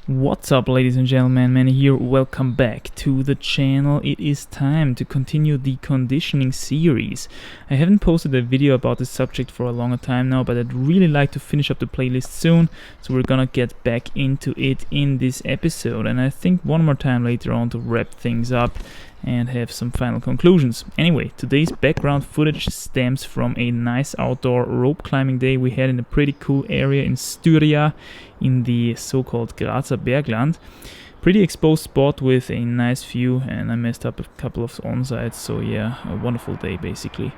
What's up, ladies and gentlemen, Manny here, welcome back to the channel. It is time to continue the conditioning series. I haven't posted a video about this subject for a longer time now, but I'd really like to finish up the playlist soon, so we're gonna get back into it in this episode, and I think one more time later on to wrap things up and have some final conclusions. Anyway, today's background footage stems from a nice outdoor rope climbing day we had in a pretty cool area in Styria in the so-called Grazer Bergland. Pretty exposed spot with a nice view, and I messed up a couple of on-sites, so yeah, a wonderful day basically.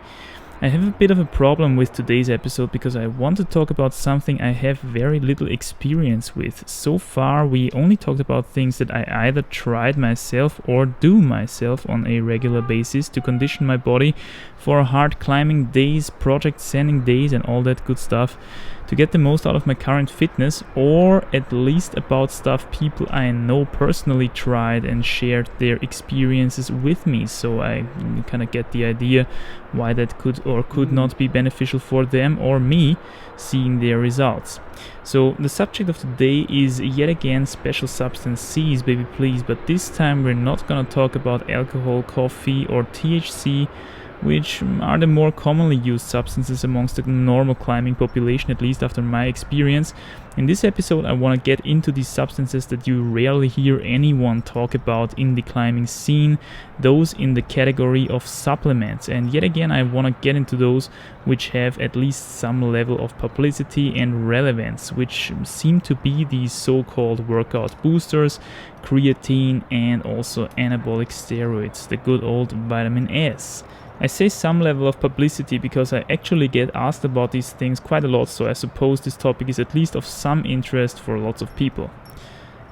I have a bit of a problem with today's episode because I want to talk about something I have very little experience with. So far we only talked about things that I either tried myself or do myself on a regular basis to condition my body for hard climbing days, project sending days and all that good stuff to get the most out of my current fitness, or at least about stuff people I know personally tried and shared their experiences with me, so I kind of get the idea why that could or could not be beneficial for them or me seeing their results. So the subject of today is yet again special substance C's, baby please, but this time we're not gonna talk about alcohol, coffee or THC, which are the more commonly used substances amongst the normal climbing population, at least after my experience. In this episode I want to get into these substances that you rarely hear anyone talk about in the climbing scene, those in the category of supplements, and yet again I want to get into those which have at least some level of publicity and relevance, which seem to be these so-called workout boosters, creatine and also anabolic steroids, the good old vitamin S. I say some level of publicity because I actually get asked about these things quite a lot, so I suppose this topic is at least of some interest for lots of people.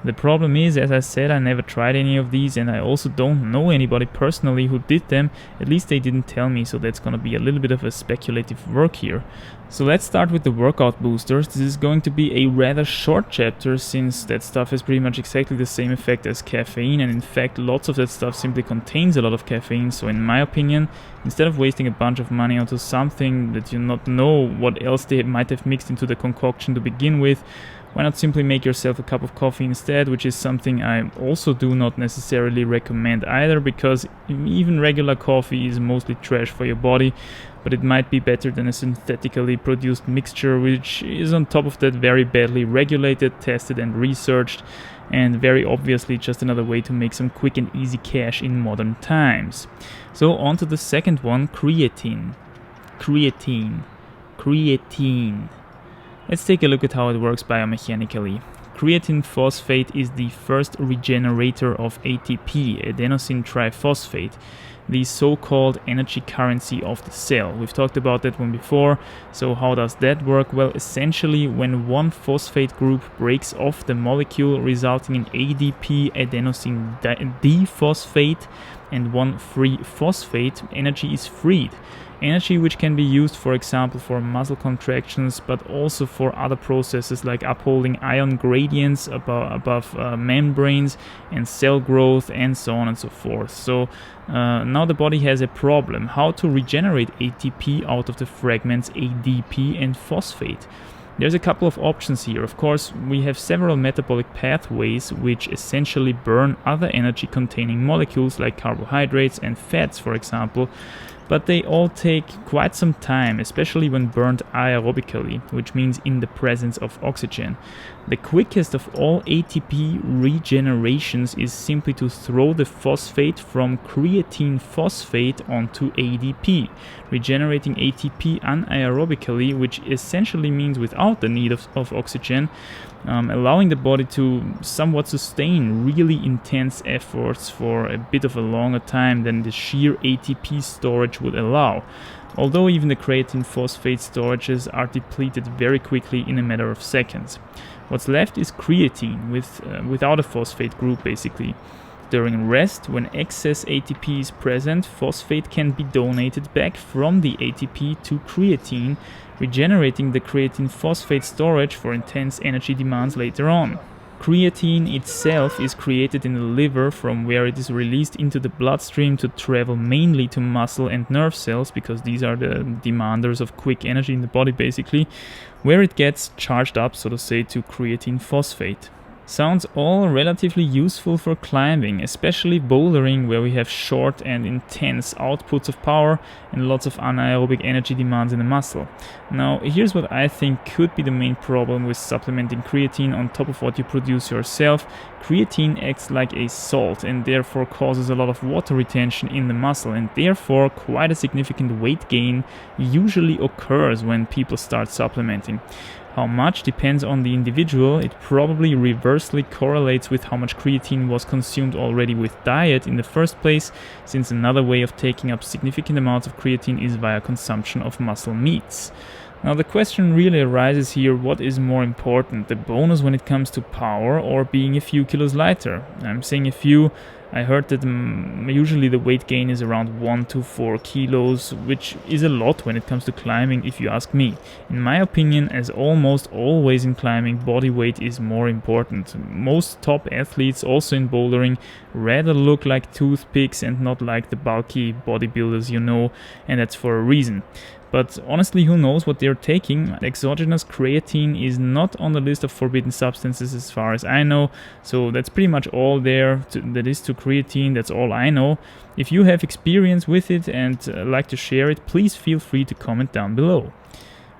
The problem is, as I said, I never tried any of these, and I also don't know anybody personally who did them. At least they didn't tell me, so that's gonna be a little bit of a speculative work here. So let's start with the workout boosters. This is going to be a rather short chapter, since that stuff has pretty much exactly the same effect as caffeine, and in fact lots of that stuff simply contains a lot of caffeine. So in my opinion, instead of wasting a bunch of money onto something that you not know what else they might have mixed into the concoction to begin with, why not simply make yourself a cup of coffee instead, which is something I also do not necessarily recommend either, because even regular coffee is mostly trash for your body, but it might be better than a synthetically produced mixture, which is on top of that very badly regulated, tested and researched, and very obviously just another way to make some quick and easy cash in modern times. So on to the second one, creatine. Creatine. Let's take a look at how it works biomechanically. Creatine phosphate is the first regenerator of ATP, adenosine triphosphate, the so-called energy currency of the cell. We've talked about that one before. So how does that work? Well, essentially when one phosphate group breaks off the molecule, resulting in ADP, adenosine diphosphate, and one free phosphate, energy is freed. Energy which can be used, for example, for muscle contractions, but also for other processes like upholding ion gradients above membranes and cell growth and so on and so forth. So now the body has a problem: how to regenerate ATP out of the fragments ADP and phosphate. There's a couple of options here. Of course, we have several metabolic pathways which essentially burn other energy containing molecules like carbohydrates and fats, for example, but they all take quite some time, especially when burned aerobically, which means in the presence of oxygen. The quickest of all ATP regenerations is simply to throw the phosphate from creatine phosphate onto ADP, regenerating ATP anaerobically, which essentially means without the need of oxygen, allowing the body to somewhat sustain really intense efforts for a bit of a longer time than the sheer ATP storage would allow. Although even the creatine phosphate storages are depleted very quickly in a matter of seconds. What's left is creatine without a phosphate group basically. During rest, when excess ATP is present, phosphate can be donated back from the ATP to creatine, regenerating the creatine phosphate storage for intense energy demands later on. Creatine itself is created in the liver, from where it is released into the bloodstream to travel mainly to muscle and nerve cells, because these are the demanders of quick energy in the body basically, where it gets charged up, so to say, to creatine phosphate. Sounds all relatively useful for climbing, especially bouldering, where we have short and intense outputs of power and lots of anaerobic energy demands in the muscle. Now, here's what I think could be the main problem with supplementing creatine on top of what you produce yourself. Creatine acts like a salt and therefore causes a lot of water retention in the muscle, and therefore quite a significant weight gain usually occurs when people start supplementing. How much depends on the individual. It probably reversely correlates with how much creatine was consumed already with diet in the first place, since another way of taking up significant amounts of creatine is via consumption of muscle meats. Now the question really arises here, what is more important, the bonus when it comes to power or being a few kilos lighter? I'm saying a few. I heard that usually the weight gain is around 1 to 4 kilos, which is a lot when it comes to climbing if you ask me. In my opinion, as almost always in climbing, body weight is more important. Most top athletes, also in bouldering, rather look like toothpicks and not like the bulky bodybuilders you know, and that's for a reason. But honestly, who knows what they're taking? Exogenous creatine is not on the list of forbidden substances as far as I know, so that's pretty much all that is to creatine. That's all I know. If you have experience with it and like to share it, please feel free to comment down below.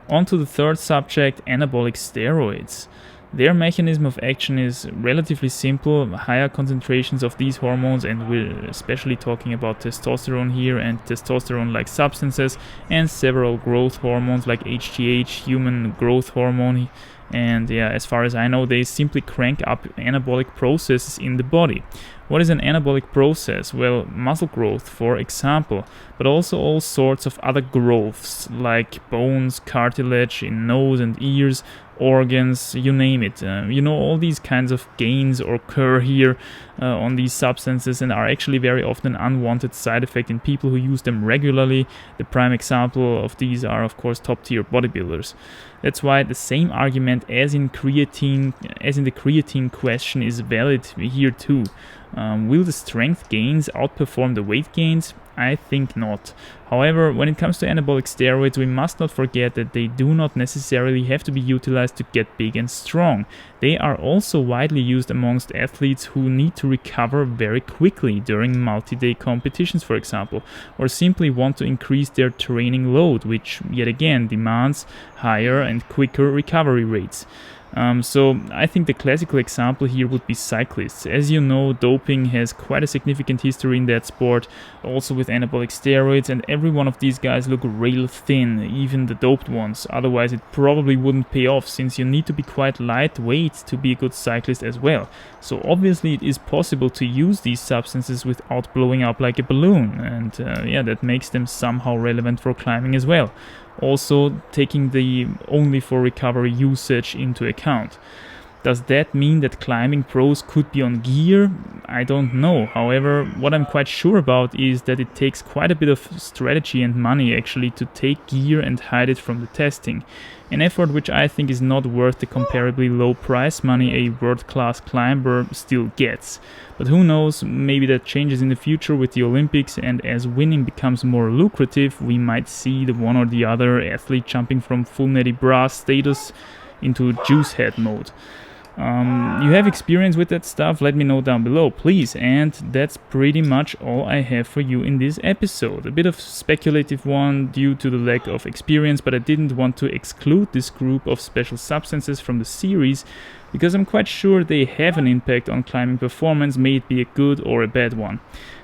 On to the third subject, anabolic steroids. Their mechanism of action is relatively simple. Higher concentrations of these hormones, and we're especially talking about testosterone here and testosterone-like substances, and several growth hormones like HGH, human growth hormone, and as far as I know, they simply crank up anabolic processes in the body. What is an anabolic process? Well, muscle growth, for example, but also all sorts of other growths like bones, cartilage in nose and ears, organs, you name it. All these kinds of gains occur here on these substances and are actually very often an unwanted side effect in people who use them regularly. The prime example of these are, of course, top-tier bodybuilders. That's why the same argument as in the creatine question is valid here too. Will the strength gains outperform the weight gains? I think not. However, when it comes to anabolic steroids, we must not forget that they do not necessarily have to be utilized to get big and strong. They are also widely used amongst athletes who need to recover very quickly during multi-day competitions, for example, or simply want to increase their training load, which yet again demands higher and quicker recovery rates. So I think the classical example here would be cyclists. As you know, doping has quite a significant history in that sport, also with anabolic steroids, and every one of these guys look real thin, even the doped ones. Otherwise it probably wouldn't pay off, since you need to be quite lightweight to be a good cyclist as well. So obviously it is possible to use these substances without blowing up like a balloon, and that makes them somehow relevant for climbing as well. Also taking the only for recovery usage into account. Does that mean that climbing pros could be on gear? I don't know. However, what I'm quite sure about is that it takes quite a bit of strategy and money actually to take gear and hide it from the testing. An effort which I think is not worth the comparably low price money a world-class climber still gets. But who knows, maybe that changes in the future with the Olympics, and as winning becomes more lucrative, we might see the one or the other athlete jumping from full natty bra status into juice head mode. You have experience with that stuff? Let me know down below, please. And that's pretty much all I have for you in this episode. A bit of speculative one due to the lack of experience, but I didn't want to exclude this group of special substances from the series because I'm quite sure they have an impact on climbing performance, may it be a good or a bad one.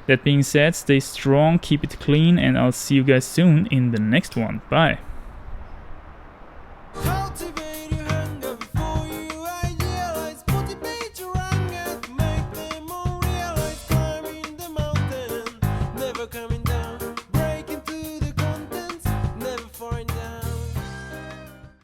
That being said, stay strong, keep it clean, and I'll see you guys soon in the next one. Bye.